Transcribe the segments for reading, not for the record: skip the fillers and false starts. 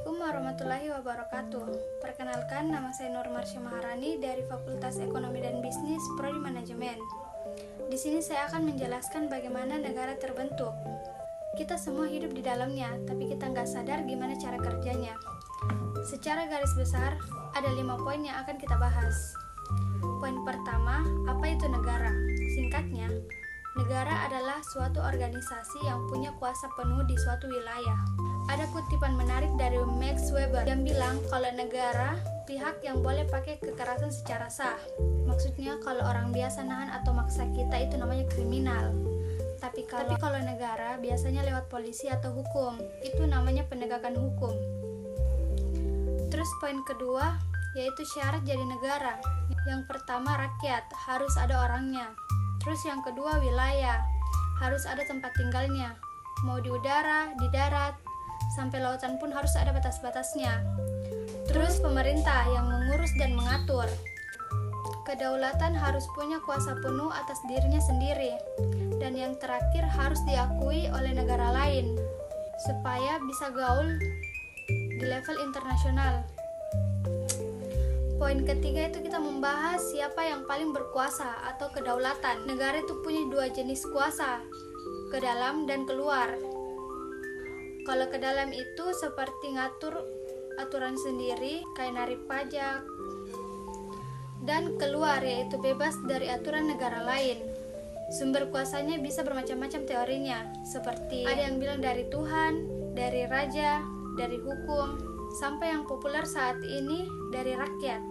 Assalamualaikum warahmatullahi wabarakatuh. Perkenalkan, nama saya Nur Marsya Maharani dari Fakultas Ekonomi dan Bisnis Prodi Manajemen. Di sini saya akan menjelaskan bagaimana negara terbentuk. Kita semua hidup di dalamnya, tapi kita nggak sadar gimana cara kerjanya. Secara garis besar, ada 5 poin yang akan kita bahas. Poin pertama, apa itu negara? Singkatnya, negara adalah suatu organisasi yang punya kuasa penuh di suatu wilayah. Ada kutipan menarik dari Max Weber yang bilang kalau negara pihak yang boleh pakai kekerasan secara sah. Maksudnya kalau orang biasa nahan atau maksa kita itu namanya kriminal. Tapi kalau negara biasanya lewat polisi atau hukum, itu namanya penegakan hukum. Terus poin kedua yaitu syarat jadi negara. Yang pertama rakyat, harus ada orangnya. Terus yang kedua wilayah, harus ada tempat tinggalnya. Mau di udara, di darat, sampai lautan pun harus ada batas-batasnya. Terus pemerintah yang mengurus dan mengatur. Kedaulatan harus punya kuasa penuh atas dirinya sendiri. Dan yang terakhir harus diakui oleh negara lain supaya bisa gaul di level internasional. Poin ketiga itu kita membahas siapa yang paling berkuasa atau kedaulatan. Negara itu punya 2 jenis kuasa, ke dalam dan keluar. Kalau ke dalam itu seperti ngatur aturan sendiri, kayak narik pajak. Dan keluar yaitu bebas dari aturan negara lain. Sumber kuasanya bisa bermacam-macam teorinya, seperti ada yang bilang dari Tuhan, dari raja, dari hukum, sampai yang populer saat ini dari rakyat.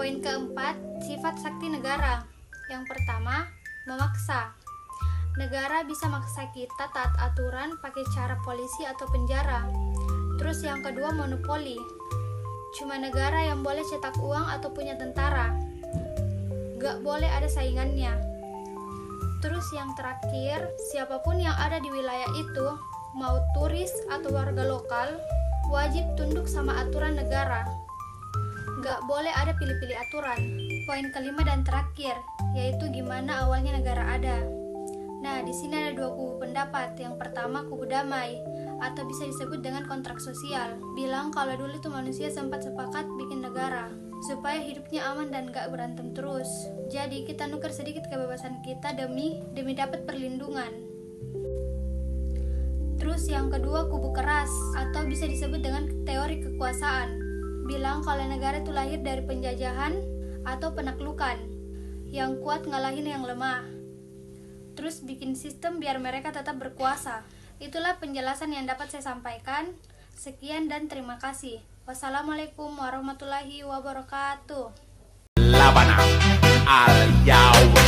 Poin keempat, sifat sakti negara. Yang pertama, memaksa. Negara bisa maksa kita taat aturan pakai cara polisi atau penjara. Terus yang kedua, monopoli. Cuma negara yang boleh cetak uang atau punya tentara. Gak boleh ada saingannya. Terus yang terakhir, siapapun yang ada di wilayah itu, mau turis atau warga lokal, wajib tunduk sama aturan negara. Gak boleh ada pilih-pilih aturan. Poin kelima dan terakhir, yaitu gimana awalnya negara ada. Nah, di sini ada 2 kubu pendapat. Yang pertama, kubu damai, atau bisa disebut dengan kontrak sosial. Bilang kalau dulu itu manusia sempat sepakat bikin negara, supaya hidupnya aman dan gak berantem terus. Jadi, kita nuker sedikit kebebasan kita demi dapat perlindungan. Terus yang kedua, kubu keras, atau bisa disebut dengan teori kekuasaan. Bilang kalau negara itu lahir dari penjajahan atau penaklukan. Yang kuat ngalahin yang lemah. Terus bikin sistem biar mereka tetap berkuasa. Itulah penjelasan yang dapat saya sampaikan. Sekian dan terima kasih. Wassalamualaikum warahmatullahi wabarakatuh. Labanang al Yaw